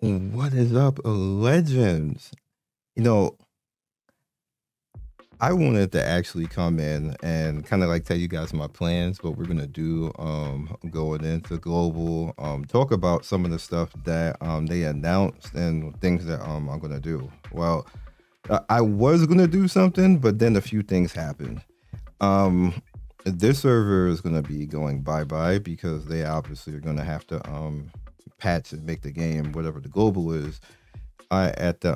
What is up, legends? You know, I wanted to actually come in and kind of like tell you guys my plans, what we're gonna do going into global, talk about some of the stuff that they announced and things that I'm gonna do. Well, I was gonna do something, but then a few things happened. Um this server is gonna be going bye-bye because they obviously are gonna have to patch and make the game whatever the global is at the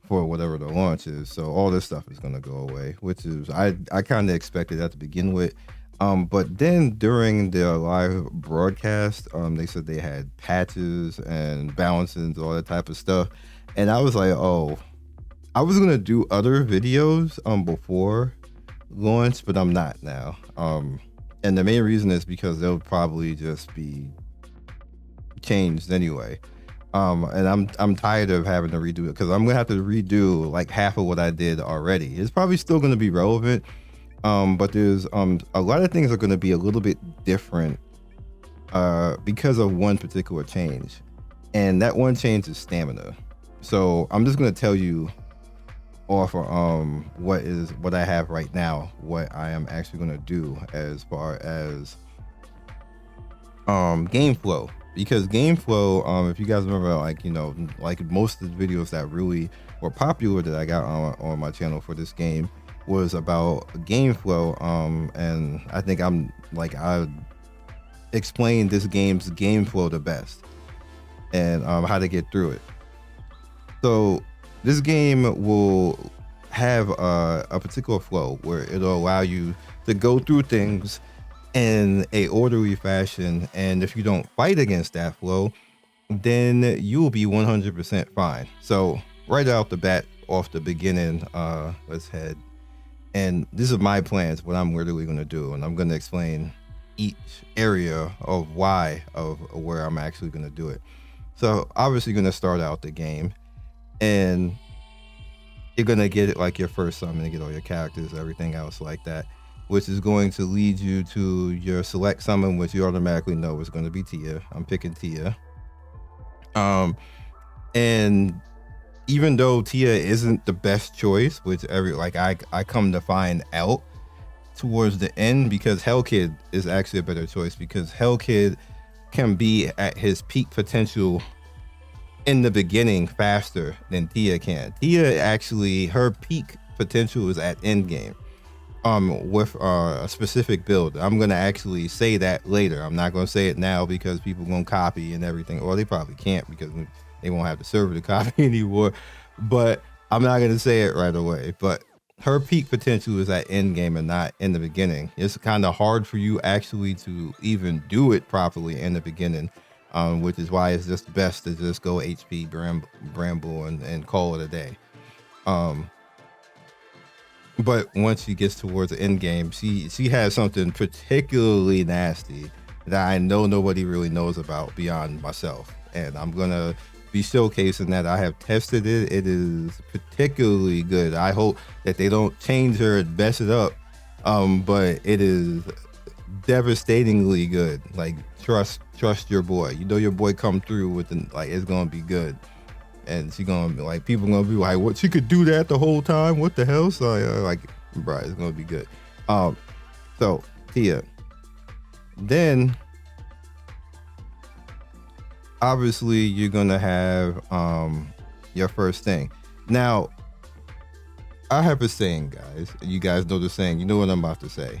for whatever the launch is. So all this stuff is gonna go away, which is I kind of expected that to begin with. But then during the live broadcast, they said they had patches and balancings, all that type of stuff, and I was like, oh, I was gonna do other videos before launch, but I'm not now. And the main reason is because they'll probably just be changed anyway. And I'm tired of having to redo it because I'm gonna have to redo like half of what I did already. It's probably still gonna be relevant, but there's a lot of things are gonna be a little bit different because of one particular change, and that one change is stamina. So I'm just gonna tell you off what I have right now, what I am actually gonna do as far as game flow, because game flow, if you guys remember, like, like most of the videos that really were popular that I got on my channel for this game was about game flow, and I think I explained this game's game flow the best, and how to get through it. So this game will have a particular flow where it'll allow you to go through things in a orderly fashion, and if you don't fight against that flow, then you'll be 100% fine. So right out the bat, off the beginning, let's head, and this is my plans, what I'm literally going to do, and I'm going to explain each area of why of where I'm actually going to do it. So obviously going to start out the game, and you're going to get it like your first summon to get all your characters, everything else like that, which is going to lead you to your select summon, which you automatically know is going to be Tia. I'm picking Tia. And even though Tia isn't the best choice, which I come to find out towards the end, because Hellkid is actually a better choice, because Hellkid can be at his peak potential in the beginning faster than Tia can. Tia actually, her peak potential is at end game. With a specific build. I'm gonna actually say that later. I'm not gonna say it now because people gonna copy and everything, or they probably can't because they won't have the server to copy anymore. But I'm not gonna say it right away. But her peak potential is at end game and not in the beginning. It's kind of hard for you actually to even do it properly in the beginning, which is why it's just best to just go HP Bramble and call it a day. But once she gets towards the end game, she has something particularly nasty that I know nobody really knows about beyond myself, and I'm gonna be showcasing that. I have tested it. It is particularly good. I hope that they don't change her and mess it up, but it is devastatingly good. Like, trust your boy. You know your boy come through with it's gonna be good. And she gonna be like, people gonna be like, what, she could do that the whole time? What the hell? So bro, it's gonna be good. So Tia, then obviously you're gonna have your first thing. Now, I have a saying, guys. You guys know the saying. You know what I'm about to say.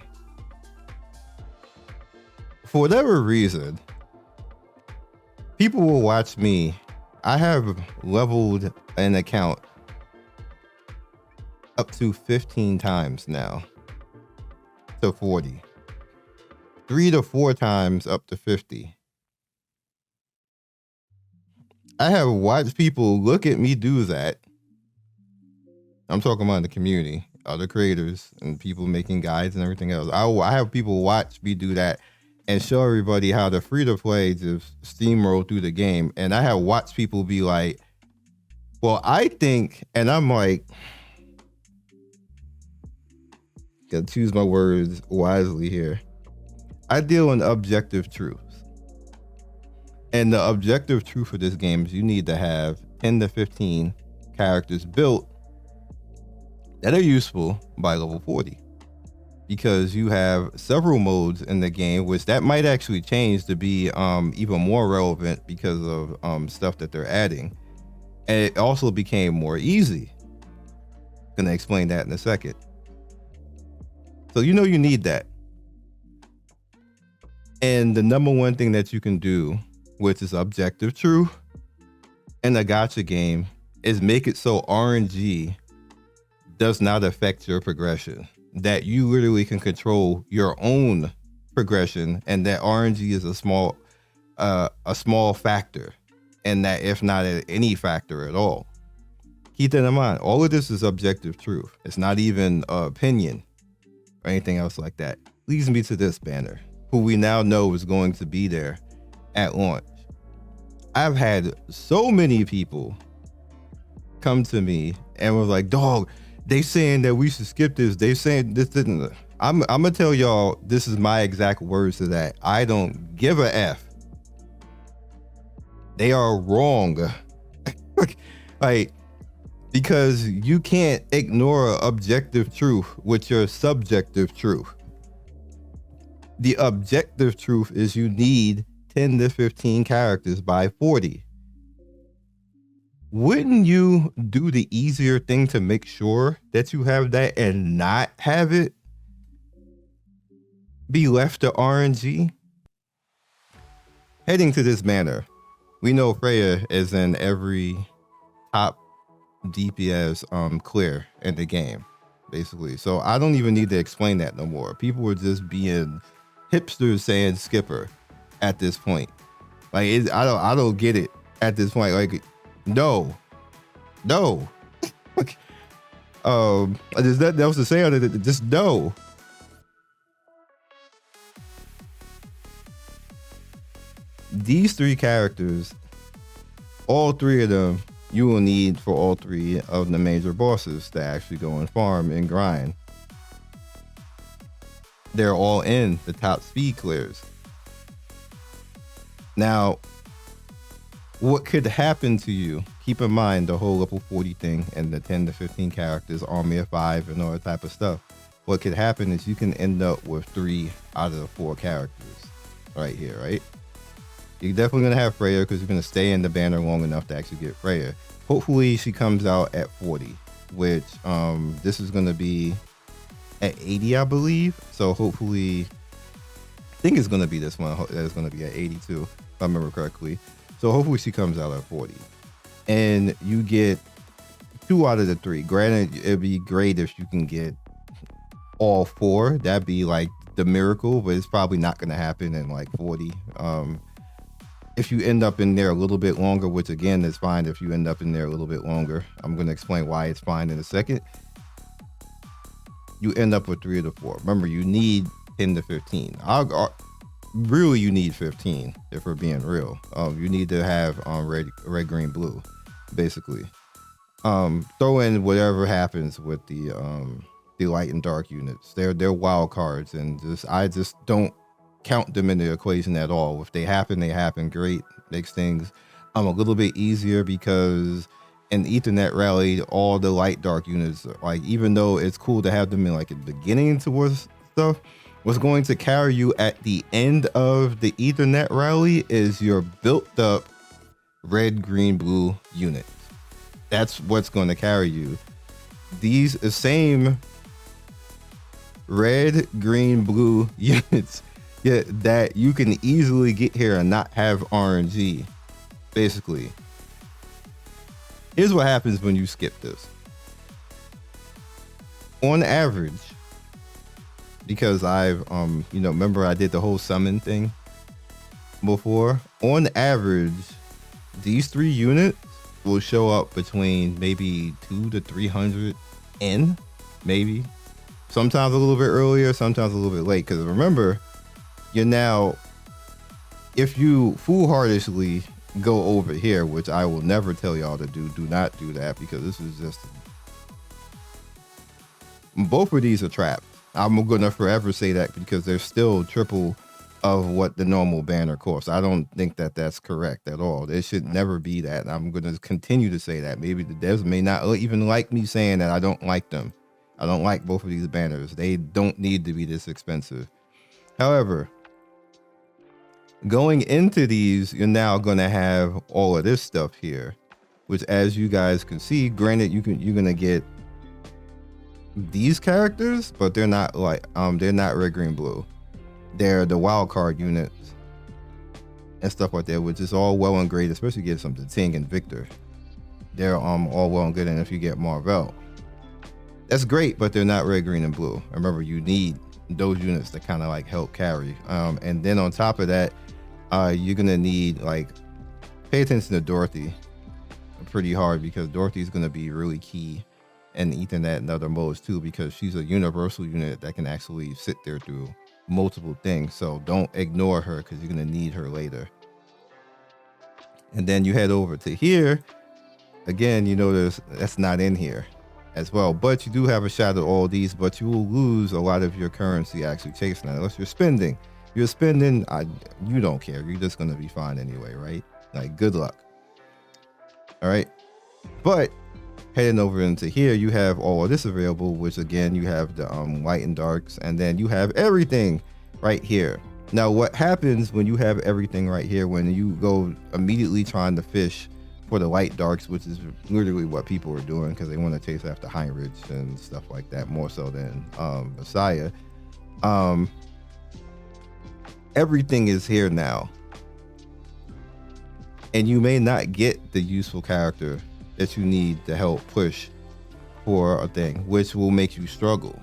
For whatever reason, people will watch me. I have leveled an account up to 15 times now to 40. 3 to 4 times up to 50. I have watched people look at me do that. I'm talking about the community, other creators and people making guides and everything else. I have people watch me do that and show everybody how to free to play just steamroll through the game. And I have watched people be like, well, I think, and I'm like, gotta choose my words wisely here. I deal in objective truths. And the objective truth for this game is you need to have 10 to 15 characters built that are useful by level 40. Because you have several modes in the game, which that might actually change to be even more relevant because of stuff that they're adding. And it also became more easy. Gonna explain that in a second. So you need that. And the number one thing that you can do, which is objective truth in a gacha game, is make it so RNG does not affect your progression. That you literally can control your own progression, and that RNG is a small factor, and that if not any factor at all. Keep that in mind. All of this is objective truth. It's not even opinion or anything else like that. Leads me to this banner, who we now know is going to be there at launch. I've had so many people come to me and was like, dog, they saying that we should skip this. They saying this didn't. I'm gonna tell y'all, this is my exact words to that. I don't give a F. They are wrong. Like, because you can't ignore objective truth with your subjective truth. The objective truth is you need 10 to 15 characters by 40. Wouldn't you do the easier thing to make sure that you have that and not have it be left to RNG? Heading to this banner, we know Freya is in every top DPS clear in the game, basically. So I don't even need to explain that no more. People were just being hipsters saying skipper at this point. Like, I don't get it at this point. Like, no. That was the saying of it. Just no. These three characters, all three of them, you will need for all three of the major bosses to actually go and farm and grind. They're all in the top speed clears. Now, what could happen to you? Keep in mind the whole level 40 thing and the 10 to 15 characters, army of 5 and all that type of stuff. What could happen is you can end up with 3 out of the 4 characters right here, right? You're definitely going to have Freya because you're going to stay in the banner long enough to actually get Freya. Hopefully she comes out at 40, which this is going to be at 80, I believe. So hopefully, I think it's going to be this one. It's going to be at 82, if I remember correctly. So hopefully she comes out at 40. And you get 2 out of the 3. Granted, it'd be great if you can get all 4. That'd be like the miracle, but it's probably not going to happen in like 40. If you end up in there a little bit longer, which again is fine if you end up in there a little bit longer. I'm going to explain why it's fine in a second. You end up with 3 of the 4. Remember, you need 10 to 15. Really, you need 15 if we're being real. You need to have red, green, blue, basically. Throw in whatever happens with the light and dark units. They're wild cards, and I just don't count them in the equation at all. If they happen, they happen. Great, makes things a little bit easier because in Ethernet Rally, all the light dark units, like, even though it's cool to have them in like at the beginning towards stuff, what's going to carry you at the end of the Ethernet Rally is your built up red, green, blue units. That's what's going to carry you. These same red, green, blue units, yeah, that you can easily get here and not have RNG, basically. Here's what happens when you skip this. On average, because I've remember I did the whole summon thing before. On average, these 3 units will show up between maybe 200 to 300 in, maybe. Sometimes a little bit earlier, sometimes a little bit late. Because remember, you're now, if you foolhardishly go over here, which I will never tell y'all to do not do that, because this is just, both of these are trapped. I'm gonna forever say that because they're still triple of what the normal banner costs. I don't think that that's correct at all. It should never be that. And I'm going to continue to say that. Maybe the devs may not even like me saying that. I don't like them. I don't like both of these banners. They don't need to be this expensive. However, going into these, you're now going to have all of this stuff here, which, as you guys can see, granted, you're going to get these characters, but they're not like they're not red, green, blue. They're the wild card units and stuff like that, which is all well and great, especially get some Ting and Victor. They're all well and good, and if you get Marvel, that's great, but they're not red, green, and blue. Remember, you need those units to kind of like help carry. And then on top of that, you're gonna need like pay attention to Dorothy pretty hard, because Dorothy's gonna be really key in Ethernet and other modes too, because she's a universal unit that can actually sit there through multiple things. So don't ignore her, because you're gonna need her later. And then you head over to here again. You notice that's not in here as well, but you do have a shot at all these, but you will lose a lot of your currency actually chasing that, unless you're spending. You don't care, you're just gonna be fine anyway, right? Like, good luck. All right, but heading over into here, you have all of this available, which again, you have the light and darks, and then you have everything right here. Now, what happens when you have everything right here, when you go immediately trying to fish for the light darks, which is literally what people are doing, because they want to chase after Heinrich and stuff like that, more so than Messiah. Everything is here now, and you may not get the useful character that you need to help push for a thing, which will make you struggle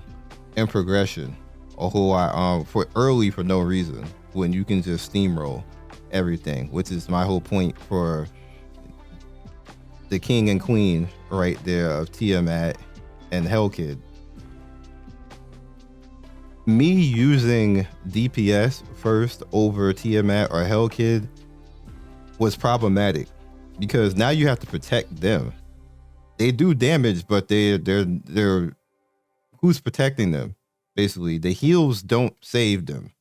in progression a whole lot for early for no reason, when you can just steamroll everything, which is my whole point for the king and queen right there of Tiamat and Hellkid. Me using DPS first over Tiamat or Hellkid was problematic, because now you have to protect them. They do damage, but they're who's protecting them? Basically, the heals don't save them.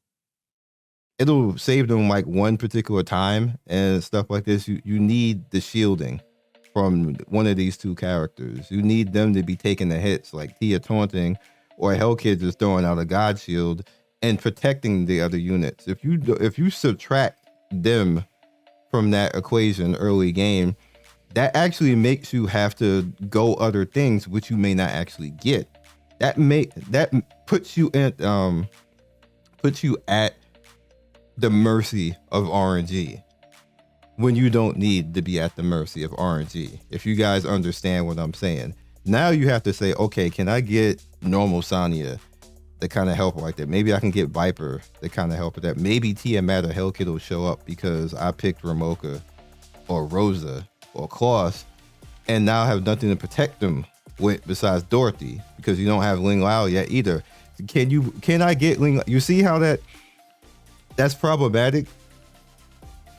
It'll save them like one particular time and stuff like this. You need the shielding from one of these two characters. You need them to be taking the hits, like Tia taunting or Hellkid just throwing out a God shield and protecting the other units. If you subtract them from that equation early game, that actually makes you have to go other things, which you may not actually get. That puts you at the mercy of RNG, when you don't need to be at the mercy of RNG. If you guys understand what I'm saying. Now you have to say, okay, can I get normal Sonya to kind of help like that? Maybe I can get Viper to kind of help with that. Maybe Tiamat or Hellkid will show up because I picked Ramoka or Rosa or Klaus, and now I have nothing to protect them with besides Dorothy, because you don't have Ling Lao yet either. Can I get Ling? You see how that's problematic?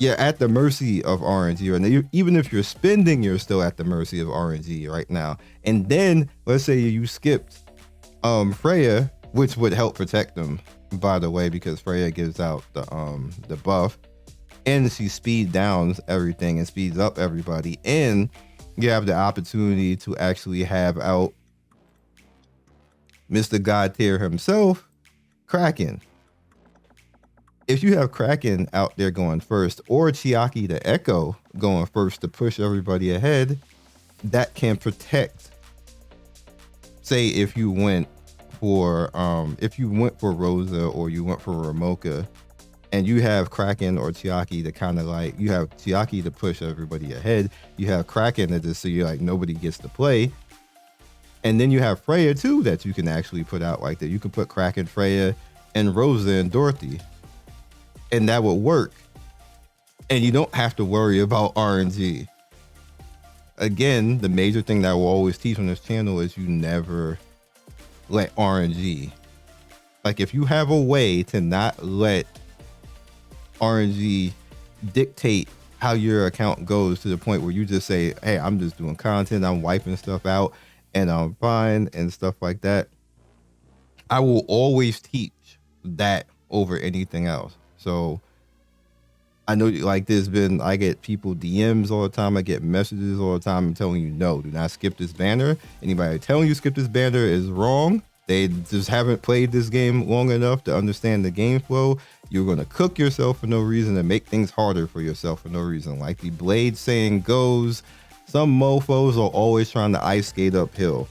You're at the mercy of RNG right now. Even if you're spending, you're still at the mercy of RNG right now. And then let's say you skipped Freya, which would help protect them, by the way, because Freya gives out the buff, and she speed downs everything and speeds up everybody, and you have the opportunity to actually have out Mr. God tier himself, Kraken. If you have Kraken out there going first, or Chiaki the Echo going first to push everybody ahead, that can protect. Say if you went for Rosa, or you went for Ramoka, and you have Kraken or Chiaki to kind of like, you have Chiaki to push everybody ahead, you have Kraken to just so you're like nobody gets to play, and then you have Freya too that you can actually put out like that. You can put Kraken, Freya, and Rosa and Dorothy, and that would work, and you don't have to worry about RNG. Again, the major thing that I will always teach on this channel is you never let RNG, like if you have a way to not let RNG dictate how your account goes to the point where you just say, hey, I'm just doing content, I'm wiping stuff out and I'm fine and stuff like that, I will always teach that over anything else. So I know, like, I get people DMs all the time. I get messages all the time telling you, no, do not skip this banner. Anybody telling you skip this banner is wrong. They just haven't played this game long enough to understand the game flow. You're going to cook yourself for no reason and make things harder for yourself for no reason. Like the Blade saying goes, some mofos are always trying to ice skate uphill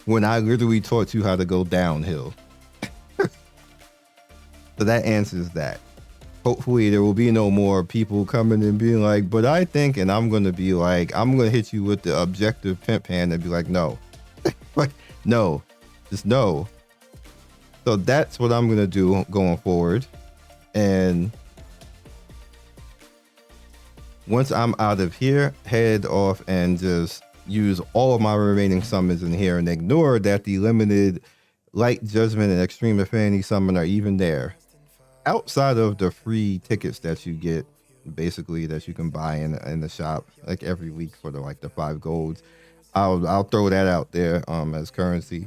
when I literally taught you how to go downhill. So that answers that. Hopefully there will be no more people coming and being like, but I think, and I'm going to be like, I'm going to hit you with the objective pimp hand and be like, no, like, no, just no. So that's what I'm going to do going forward. And once I'm out of here, head off and just use all of my remaining summons in here and ignore that the limited Light Judgment and Extreme Affinity summon are even there. Outside of the free tickets that you get, basically, that you can buy in the shop like every week for the 5 golds, I'll throw that out there as currency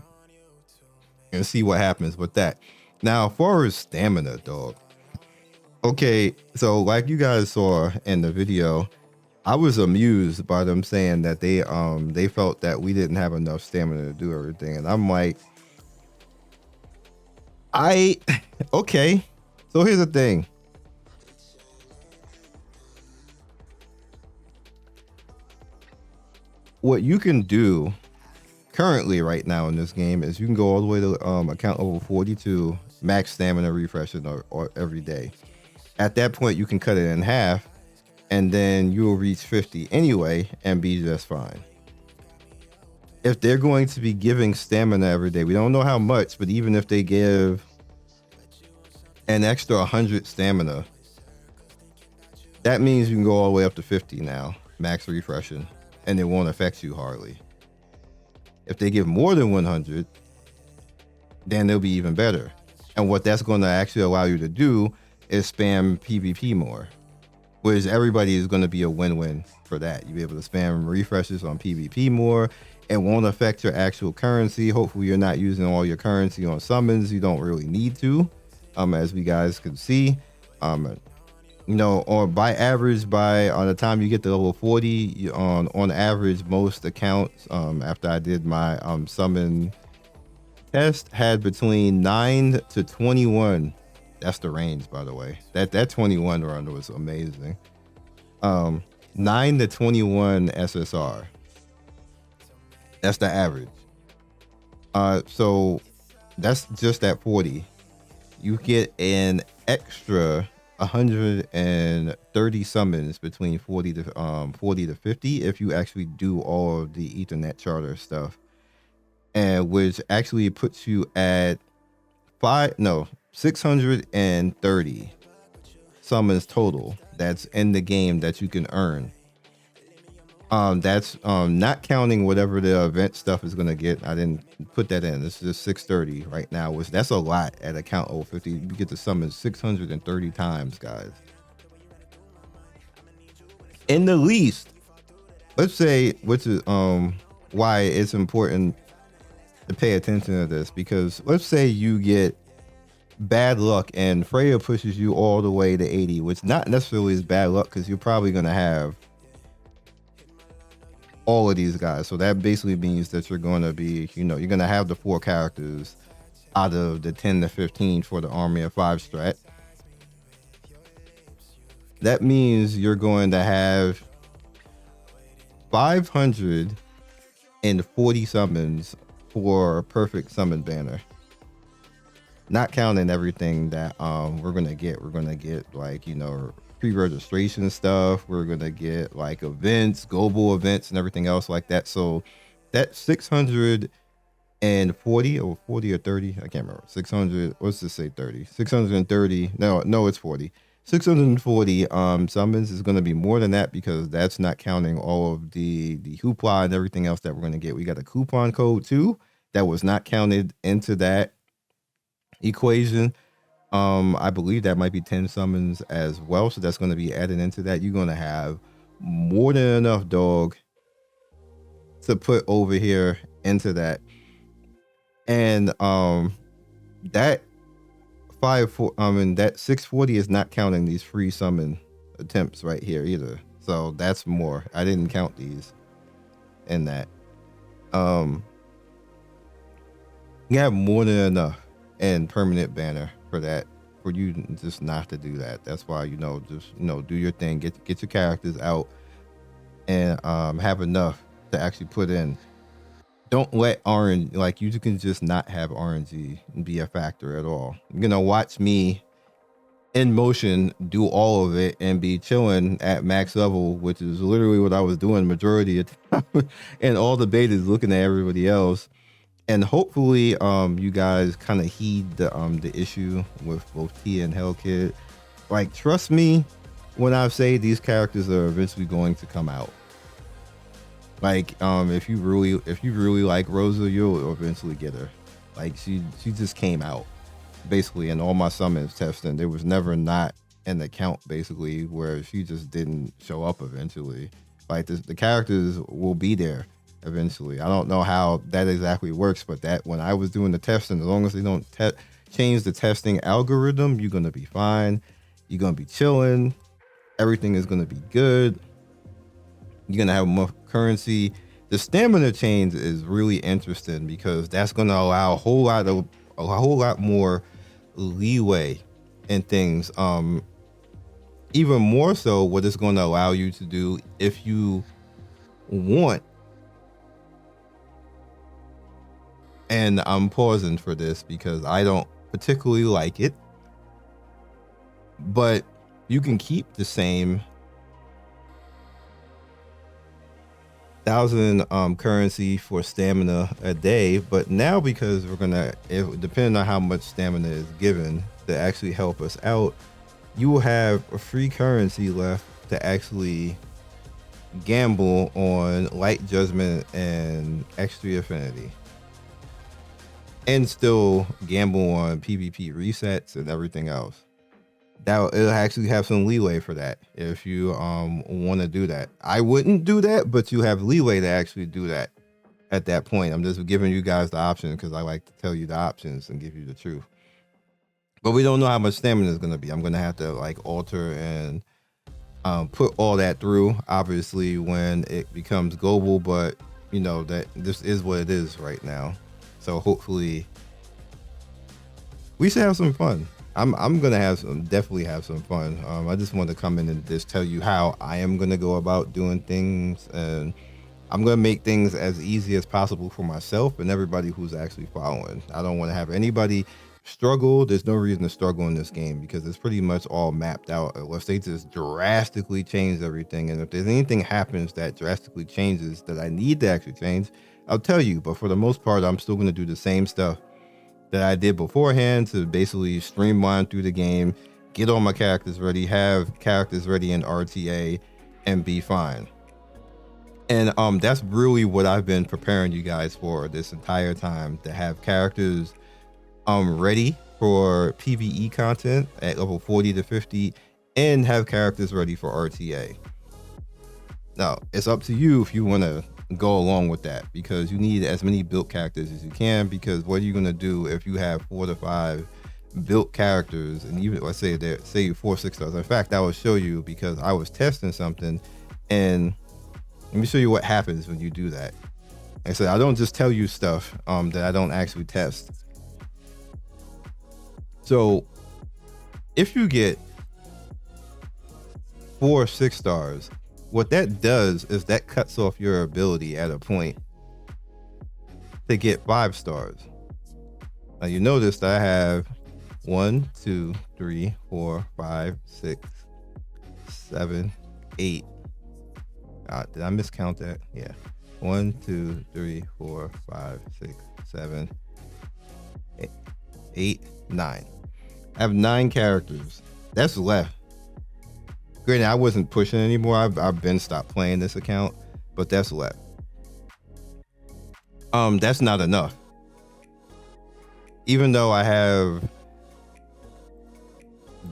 and see what happens with that. Now, as far as stamina, dog. Okay, so like you guys saw in the video, I was amused by them saying that they felt that we didn't have enough stamina to do everything, and I'm like, okay. So here's the thing. What you can do currently right now in this game is you can go all the way to account level 42, max stamina refreshing or every day. At that point, you can cut it in half, and then you will reach 50 anyway and be just fine. If they're going to be giving stamina every day, we don't know how much, but even if they give an extra 100 stamina, that means you can go all the way up to 50 now, max refreshing, and it won't affect you hardly. If they give more than 100, then they'll be even better. And what that's going to actually allow you to do is spam PvP more, which everybody is going to be a win-win for that. You'll be able to spam refreshes on PvP more. It won't affect your actual currency. Hopefully you're not using all your currency on summons. You don't really need to. As we guys can see, or by average, on the time you get to level 40, on average, most accounts, after I did my summon test, had between 9 to 21. That's the range, by the way. That 21 run was amazing. 9 to 21 SSR. That's the average. So that's just at 40. You get an extra 130 summons between 40 to 50 if you actually do all of the Ethernet charter stuff, and which actually puts you at 630 summons total that's in the game that you can earn. That's not counting whatever the event stuff is gonna get. I didn't put that in. This is just 630 right now, which that's a lot at account 050. You get to summon 630 times, guys. In the least, let's say, which is why it's important to pay attention to this, because let's say you get bad luck and Freya pushes you all the way to 80, which not necessarily is bad luck because you're probably gonna have all of these guys. So that basically means that you're going to be, you're going to have the 4 characters out of the 10 to 15 for the Army of 5 strat. That means you're going to have 540 summons for a perfect summon banner. Not counting everything that we're going to get. We're going to get pre-registration stuff. We're gonna get events, global events, and everything else like that. So that 640 or 40 or 30, I can't remember. 600. Let's just say 30. 630. No, it's 40. 640 summons is gonna be more than that, because that's not counting all of the hoopla and everything else that we're gonna get. We got a coupon code too that was not counted into that equation. I believe that might be 10 summons as well, so that's going to be added into that. You're going to have more than enough, dog, to put over here into that. And that and that 640 is not counting these free summon attempts right here either. So that's more. I didn't count these in that. You have more than enough and permanent banner for that, for you just not to do that. That's why, just do your thing, get your characters out, and have enough to actually put in. Don't let RNG, like, you can just not have RNG be a factor at all. You're gonna watch me in motion do all of it and be chilling at max level, which is literally what I was doing majority of the time, and all the betas looking at everybody else. And hopefully you guys kind of heed the issue with both T and Hellkid. Like, trust me when I say these characters are eventually going to come out. Like, if you really like Rosa, you'll eventually get her. Like, she just came out basically in all my summons testing. There was never not an account basically where she just didn't show up eventually. Like, the characters will be there eventually. I don't know how that exactly works, but that when I was doing the testing, as long as they don't change the testing algorithm, you're gonna be fine. You're gonna be chilling. Everything is gonna be good. You're gonna have more currency. The stamina change is really interesting because that's gonna allow a whole lot more leeway in things. Even more so, what it's gonna allow you to do if you want. And I'm pausing for this because I don't particularly like it, but you can keep the same 1,000 currency for stamina a day, but now because depending on how much stamina is given to actually help us out, you will have a free currency left to actually gamble on light judgment and extra affinity, and still gamble on PvP resets and everything else. It'll actually have some leeway for that if you want to do that. I wouldn't do that, but you have leeway to actually do that at that point. I'm just giving you guys the option because I like to tell you the options and give you the truth. But we don't know how much stamina is going to be. I'm going to have to like alter and put all that through, obviously, when it becomes global. But that this is what it is right now. So hopefully we should have some fun. I'm gonna definitely have some fun. I just want to come in and just tell you how I am gonna go about doing things, and I'm gonna make things as easy as possible for myself and everybody who's actually following. I don't want to have anybody struggle. There's no reason to struggle in this game because it's pretty much all mapped out unless they just drastically change everything. And if there's anything happens that drastically changes that I need to actually change, I'll tell you. But for the most part, I'm still gonna do the same stuff that I did beforehand to basically streamline through the game, get all my characters ready, have characters ready in RTA, and be fine. And that's really what I've been preparing you guys for this entire time, to have characters ready for PvE content at level 40 to 50 and have characters ready for RTA. Now, it's up to you if you want to go along with that, because you need as many built characters as you can, because what are you going to do if you have 4 to 5 built characters, and even let's say that you 4 6 stars. In fact, I will show you because I was testing something, and let me show you what happens when you do that. Like I said, I don't just tell you stuff that I don't actually test. So if you get 4 6 stars, what that does is that cuts off your ability at a point to get 5 stars. Now you notice that I have 1 2 3 4 5 6 7 8. Did I miscount that? Yeah. 1 2 3 4 5 6 7 8 9. I have 9 characters. That's left. Granted, I wasn't pushing anymore. I've been stopped playing this account, but that's left. That's not enough. Even though I have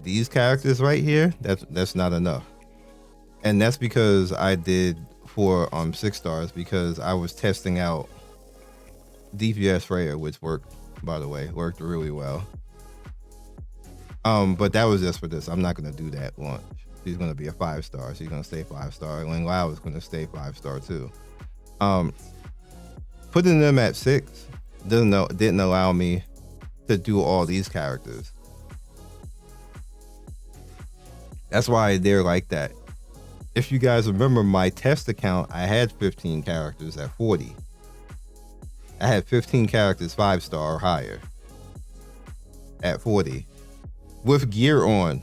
these characters right here, that's not enough. And that's because I did 4 6 stars because I was testing out DPS Freya, which worked, by the way, worked really well. But that was just for this. I'm not gonna do that launch. She's gonna be a 5-star. She's gonna stay 5-star. Ling Lao is gonna stay 5-star too. Putting them at 6 didn't allow me to do all these characters. That's why they're like that. If you guys remember my test account, I had 15 characters at 40. I had 15 characters 5-star or higher at 40 with gear on,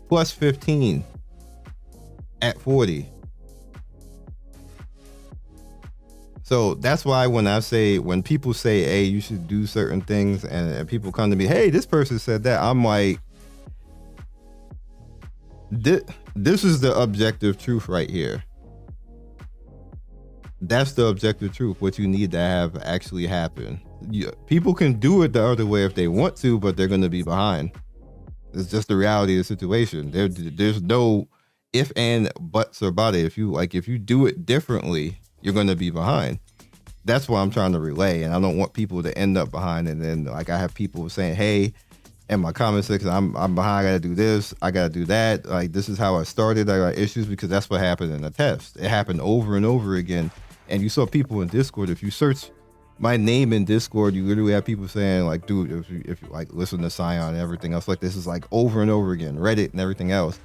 plus 15 at 40. So that's why when people say, hey, you should do certain things, and people come to me, hey, this person said that, I'm like, this is the objective truth right here. That's the objective truth, what you need to have actually happen. People can do it the other way if they want to, but they're going to be behind. It's just the reality of the situation. There's no if and buts about it. If you do it differently, you're going to be behind. That's what I'm trying to relay, and I don't want people to end up behind. And then I have people saying, hey, in my comment section, I'm behind, I gotta do this, I gotta do that. Like, this is how I started. I got issues because that's what happened in the test. It happened over and over again. And you saw people in Discord, if you search my name in Discord, you literally have people saying, like, dude, if you like listen to Scion and everything else, like, this is like over and over again, Reddit and everything else.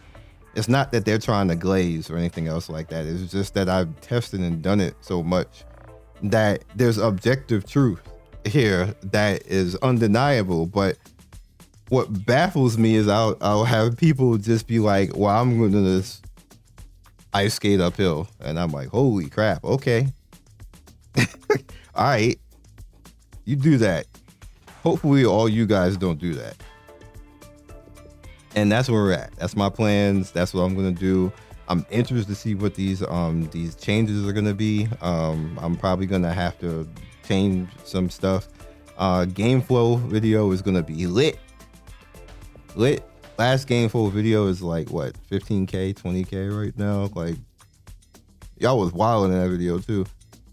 It's not that they're trying to glaze or anything else like that. It's just that I've tested and done it so much that there's objective truth here that is undeniable. But what baffles me is I'll have people just be like, well, I'm going to this ice skate uphill. And I'm like, holy crap. Okay. All right. You do that. Hopefully all you guys don't do that. And that's where we're at. That's my plans. That's what I'm going to do. I'm interested to see what these changes are going to be. I'm probably going to have to change some stuff. Game flow video is going to be lit. Last game flow video is like what, 15k 20k right now. Like, y'all was wilding in that video too.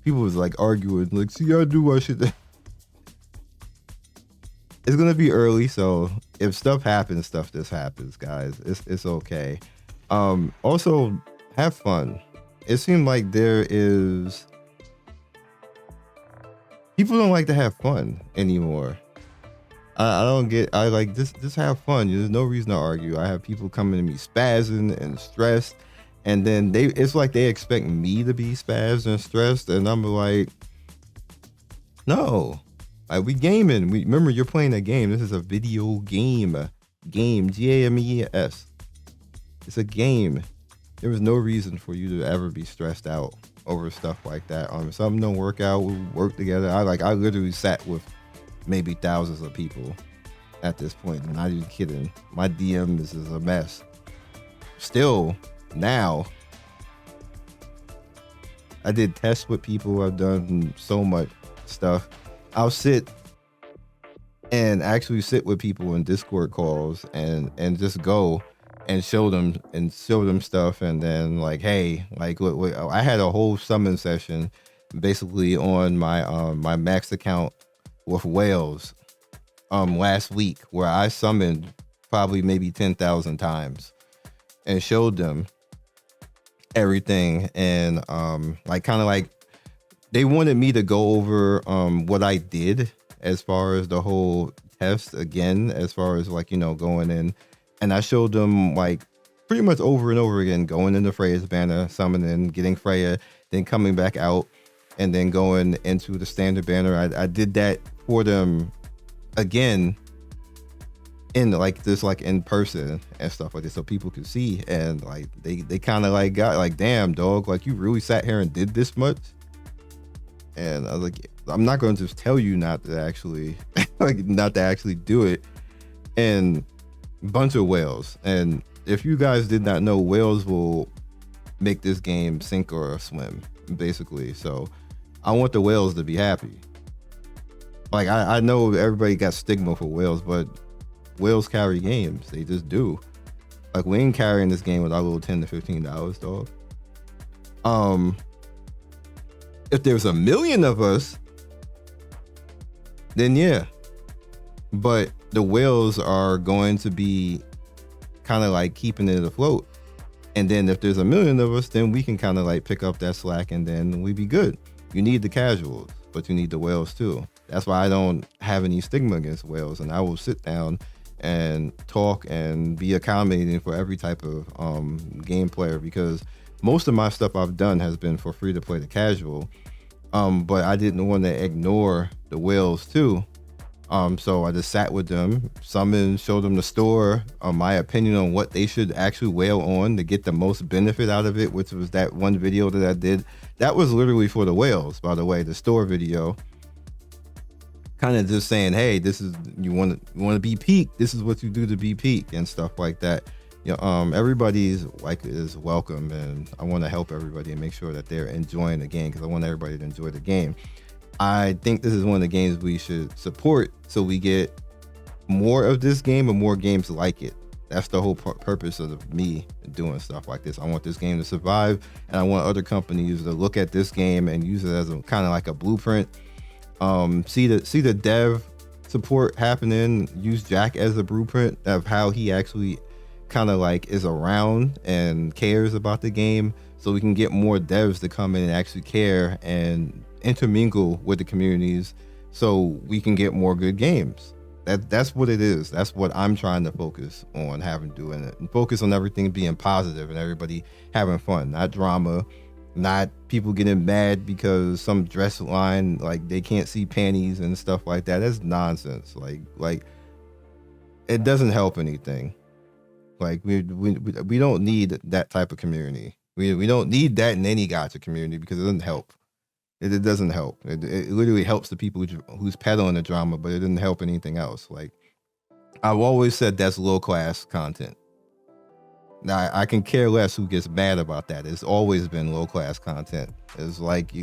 People was like arguing, like, see, I do what shit. It's gonna be early, so if stuff happens, this happens, guys. It's okay. Also, have fun. It seemed like people don't like to have fun anymore. I don't get. I like this. Just have fun. There's no reason to argue. I have people coming to me spazzing and stressed, and then it's like they expect me to be spazzed and stressed, and I'm like, no. Like, we gaming. Remember, you're playing a game. This is a video game. GAMES. It's a game. There was no reason for you to ever be stressed out over stuff like that. Something don't work out. We work together. I literally sat with maybe thousands of people at this point. I'm not even kidding. My DM is a mess. Still, now, I did tests with people. I've done so much stuff. I'll sit with people in Discord calls and just go and show them stuff, and then like, hey, like, look, I had a whole summon session basically on my max account with whales last week, where I summoned probably maybe 10,000 times and showed them everything. And they wanted me to go over what I did as far as the whole test again, as far as like, going in, and I showed them like pretty much over and over again, going into Freya's banner, summoning, getting Freya, then coming back out, and then going into the standard banner. I did that for them again in like this, like in person and stuff like this, so people could see. And like they kind of like got like, damn dog, like you really sat here and did this much. And I was like, I'm not going to just tell you not to actually do it. And bunch of whales. And if you guys did not know, whales will make this game sink or swim, basically. So I want the whales to be happy. Like, I know everybody got stigma for whales, but whales carry games. They just do. Like, we ain't carrying this game with our little $10 to $15, dog. If there's 1 million of us, then yeah. But the whales are going to be kind of like keeping it afloat. And then if there's a million of us, then we can kind of like pick up that slack and then we be good. You need the casuals, but you need the whales too. That's why I don't have any stigma against whales, and I will sit down and talk and be accommodating for every type of game player, because most of my stuff I've done has been for free to play the casual. But I didn't want to ignore the whales too. So I just sat with them, summoned, showed them the store, my opinion on what they should actually whale on to get the most benefit out of it, which was that one video that I did. That was literally for the whales, by the way, the store video. Kind of just saying, hey, this is, you want to be peak, this is what you do to be peak and stuff like that. You know, everybody's like is welcome, and I want to help everybody and make sure that they're enjoying the game, because I want everybody to enjoy the game. I think this is one of the games we should support so we get more of this game and more games like it. That's the whole purpose of me doing stuff like this. I want this game to survive, and I want other companies to look at this game and use it as a kind of like a blueprint. See the dev support happening. Use Jack as a blueprint of how he actually kind of like is around and cares about the game, so we can get more devs to come in and actually care and intermingle with the communities, so we can get more good games. That's what it is. That's what I'm trying to focus on doing it, and focus on everything being positive and everybody having fun, not drama, not people getting mad because some dress line, like they can't see panties and stuff like that. That's nonsense. Like it doesn't help anything. Like we don't need that type of community. We don't need that in any gacha community, because it doesn't help. It doesn't help. It literally helps the people who's peddling the drama, but it didn't help anything else. Like, I've always said that's low class content. Now, I can care less who gets mad about that. It's always been low class content. It's like,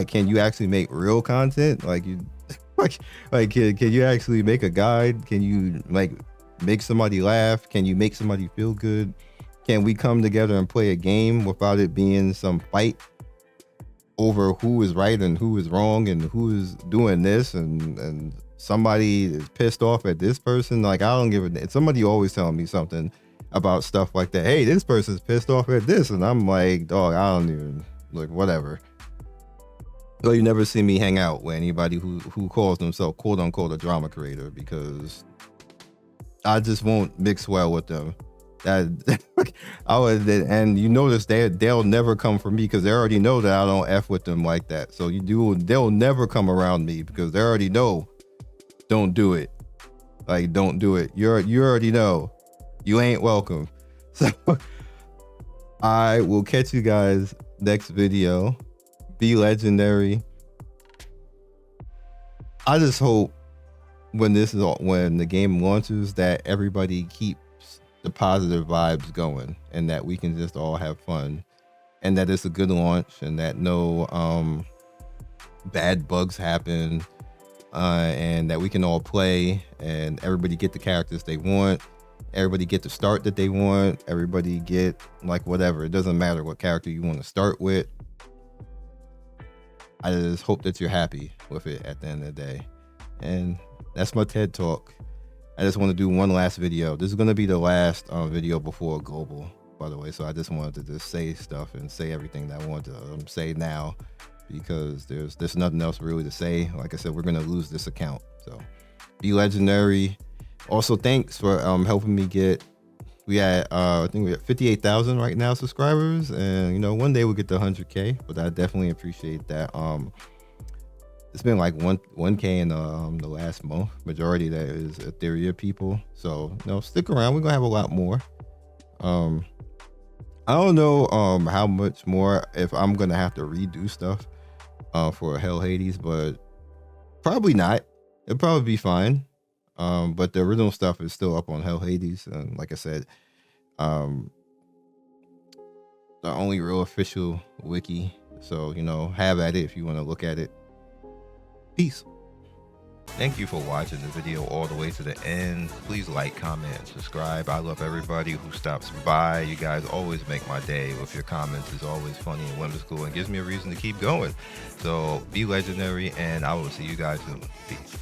can you actually make real content? Like can you actually make a guide? Can you like make somebody laugh? Can you make somebody feel good? Can we come together and play a game without it being some fight over who is right and who is wrong and who is doing this, and somebody is pissed off at this person? Like, I don't give a damn. Somebody always telling me something about stuff like that. Hey, this person's pissed off at this, and I'm like, dog, I don't even, like, whatever. Well, you never see me hang out with anybody who calls themselves quote unquote a drama creator, because I just won't mix well with them. That I would, and you notice they'll never come for me, because they already know that I don't F with them like that. So they'll never come around me, because they already know, don't do it. Like, don't do it. You already know, you ain't welcome. So I will catch you guys next video. Be legendary. I just hope when the game launches that everybody keeps the positive vibes going, and that we can just all have fun, and that it's a good launch, and that no bad bugs happen, and that we can all play and everybody get the characters they want, everybody get the start that they want, everybody get like whatever. It doesn't matter what character you want to start with. I just hope that you're happy with it at the end of the day. And that's my TED Talk. I just want to do one last video. This is going to be the last video before global, by the way. So I just wanted to just say stuff and say everything that I want to say now, because there's nothing else really to say. Like I said, we're going to lose this account. So be legendary. Also, thanks for helping me get, I think we have 58,000 right now subscribers, and you know, one day we'll get to 100K, but I definitely appreciate that. It's been like 1K in the last month. Majority of that is Etheria people. So, you know, stick around. We're gonna have a lot more. I don't know how much more, if I'm gonna have to redo stuff for Hell Hades, but probably not. It'll probably be fine. But the original stuff is still up on Hell Hades, and like I said, the only real official wiki. So, you know, have at it if you want to look at it. Peace. Thank you for watching the video all the way to the end. Please like, comment, and subscribe. I love everybody who stops by. You guys always make my day with your comments. It's always funny and whimsical and gives me a reason to keep going. So be legendary, and I will see you guys soon. Peace.